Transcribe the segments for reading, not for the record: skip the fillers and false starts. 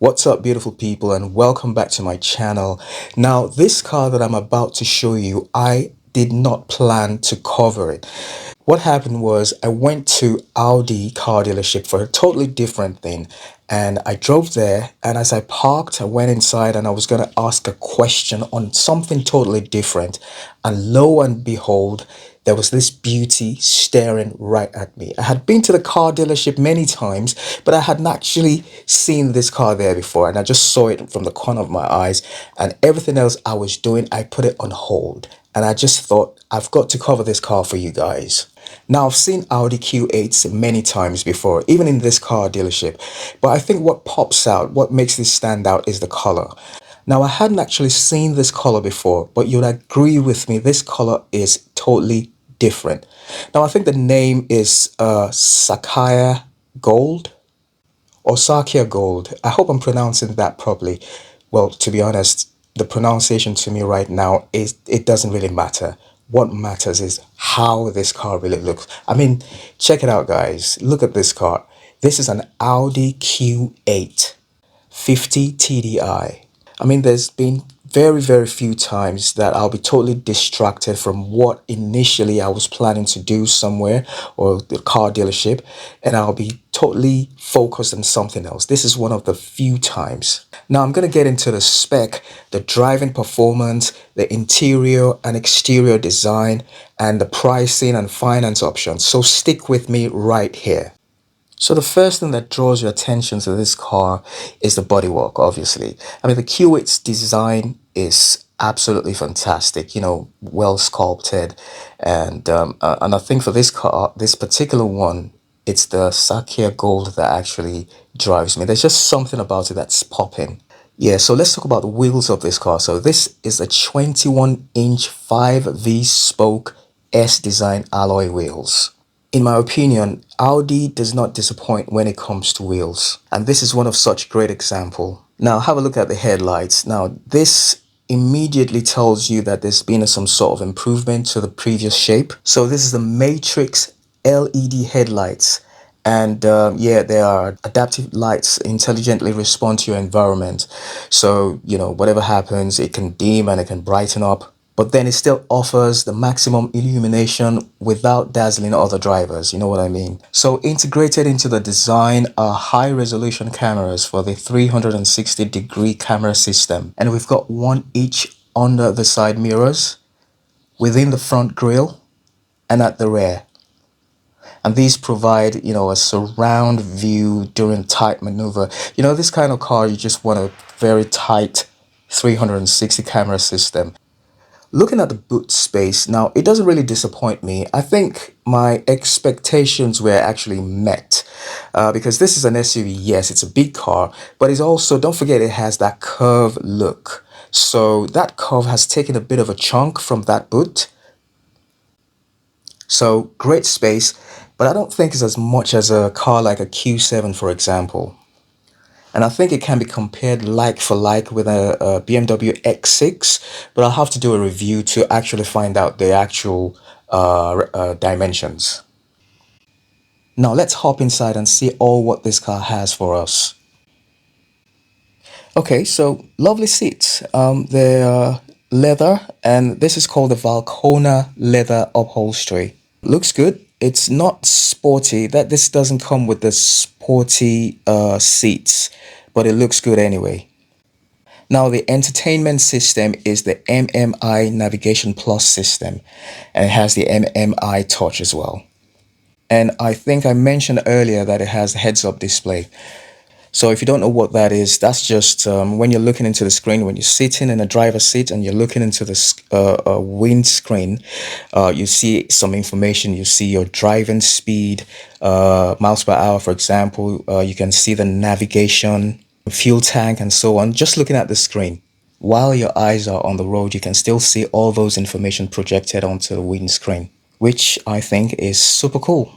What's up, beautiful people, and welcome back to my channel. Now, this car that I'm about to show you, I did not plan to cover it. What happened was I went to Audi car dealership for a totally different thing, and I drove there, and as I parked, I went inside and I was going to ask a question on something totally different, and lo and behold, there was this beauty staring right at me. I had been to the car dealership many times, but I hadn't actually seen this car there before, and I just saw it from the corner of my eyes, and everything else I was doing, I put it on hold. And I just thought, I've got to cover this car for you guys. Now, I've seen Audi Q8s many times before, even in this car dealership. But I think what pops out, what makes this stand out is the color. Now, I hadn't actually seen this color before, but you'd agree with me, this color is totally different. Now, I think the name is Sakhir Gold or Sakhir Gold. I hope I'm pronouncing that properly. Well, to be honest, the pronunciation to me right now is it doesn't really matter. What matters is how this car really looks. I mean, check it out, guys. Look at this car. This is an Audi Q8 50 TDI. I mean, there's been very few times that I'll be totally distracted from what initially I was planning to do somewhere or the car dealership, and I'll be totally focused on something else. This is one of the few times. Now I'm going to get into the spec, the driving performance, the interior and exterior design, and the pricing and finance options. So stick with me right here. So the first thing that draws your attention to this car is the bodywork, obviously. I mean, the Q8's design is absolutely fantastic, you know, well sculpted. And I think for this car, this particular one, it's the Sakhir Gold that actually drives me. There's just something about it that's popping. Yeah, so let's talk about the wheels of this car. So this is a 21-inch 5V spoke S-design alloy wheels. In my opinion, Audi does not disappoint when it comes to wheels, and this is one of such great example. Now have a look at the headlights. Now this immediately tells you that there's been some sort of improvement to the previous shape. So this is the Matrix LED headlights, and yeah, they are adaptive lights, intelligently respond to your environment. So you know, whatever happens, it can dim and it can brighten up, but then it still offers the maximum illumination without dazzling other drivers, you know what I mean? So integrated into the design are high resolution cameras for the 360-degree camera system, and we've got one each under the side mirrors, within the front grille, and at the rear. And these provide, you know, a surround view during tight maneuver. You know, this kind of car, you just want a very tight 360 camera system. Looking at the boot space, now it doesn't really disappoint me. I think my expectations were actually met because this is an SUV. Yes, it's a big car, but it's also, don't forget, it has that curve look. So that curve has taken a bit of a chunk from that boot. So great space, but I don't think it's as much as a car like a Q7, for example. And I think it can be compared like for like with a BMW X6, but I'll have to do a review to actually find out the actual dimensions. Now let's hop inside and see all what this car has for us. Okay, so lovely seats. They're leather, and this is called the Valcona leather upholstery. Looks good. It's not sporty. This doesn't come with the sporty seats, but it looks good anyway. Now the entertainment system is the MMI Navigation Plus system, and it has the MMI Touch as well. And I think I mentioned earlier that it has heads-up display. So if you don't know what that is, that's just when you're looking into the screen, when you're sitting in a driver's seat and you're looking into the windscreen, you see some information. You see your driving speed, miles per hour, for example. You can see the navigation, fuel tank, and so on. Just looking at the screen. While your eyes are on the road, you can still see all those information projected onto the windscreen, which I think is super cool.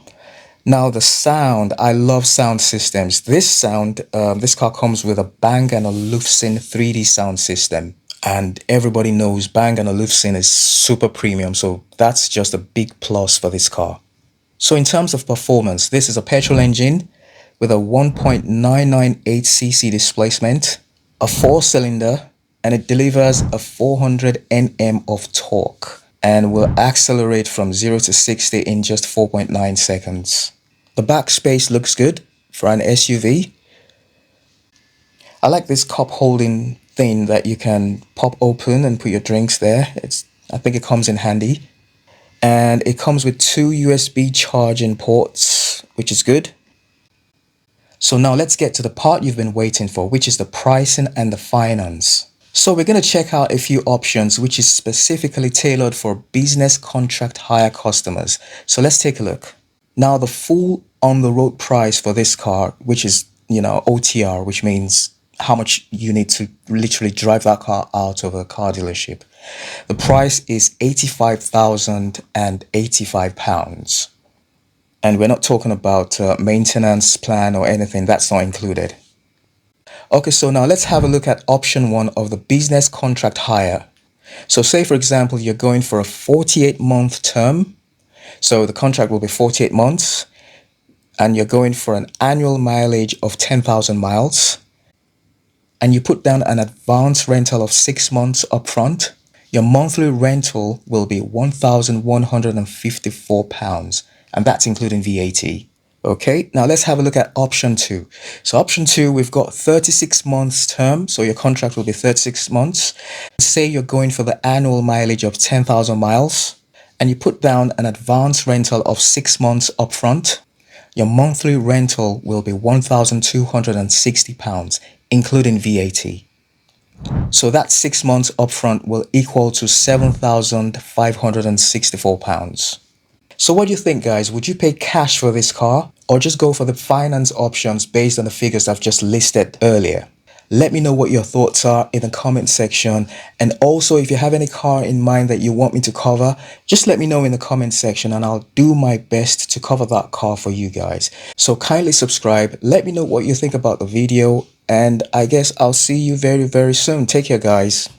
Now the sound, I love sound systems. This car comes with a Bang& Olufsen 3D sound system. And everybody knows Bang & Olufsen is super premium, so that's just a big plus for this car. So in terms of performance, this is a petrol engine with a 1.998cc displacement, a 4-cylinder, and it delivers a 400 Nm of torque and will accelerate from 0 to 60 in just 4.9 seconds. The back space looks good for an SUV. I like this cup holding thing that you can pop open and put your drinks there. I think it comes in handy. And it comes with 2 USB charging ports, which is good. So now let's get to the part you've been waiting for, which is the pricing and the finance. So we're going to check out a few options which is specifically tailored for business contract hire customers. So let's take a look. Now the full on the road price for this car, which is, OTR, which means how much you need to literally drive that car out of a car dealership. The price is £85,085. And we're not talking about maintenance plan or anything. That's not included. Okay, so now let's have a look at option 1 of the business contract hire. So say, for example, you're going for a 48-month term. So the contract will be 48 months. And you're going for an annual mileage of 10,000 miles. And you put down an advance rental of 6 months upfront. Your monthly rental will be £1,154. And that's including VAT. Okay, now let's have a look at option 2. So option 2, we've got 36 months term. So your contract will be 36 months. Say you're going for the annual mileage of 10,000 miles and you put down an advance rental of 6 months upfront. Your monthly rental will be £1,260, including VAT. So that 6 months upfront will equal to £7,564. So what do you think, guys? Would you pay cash for this car or just go for the finance options based on the figures I've just listed earlier? Let me know what your thoughts are in the comment section. And also, if you have any car in mind that you want me to cover, just let me know in the comment section and I'll do my best to cover that car for you guys. So kindly subscribe. Let me know what you think about the video. And I guess I'll see you very, very soon. Take care, guys.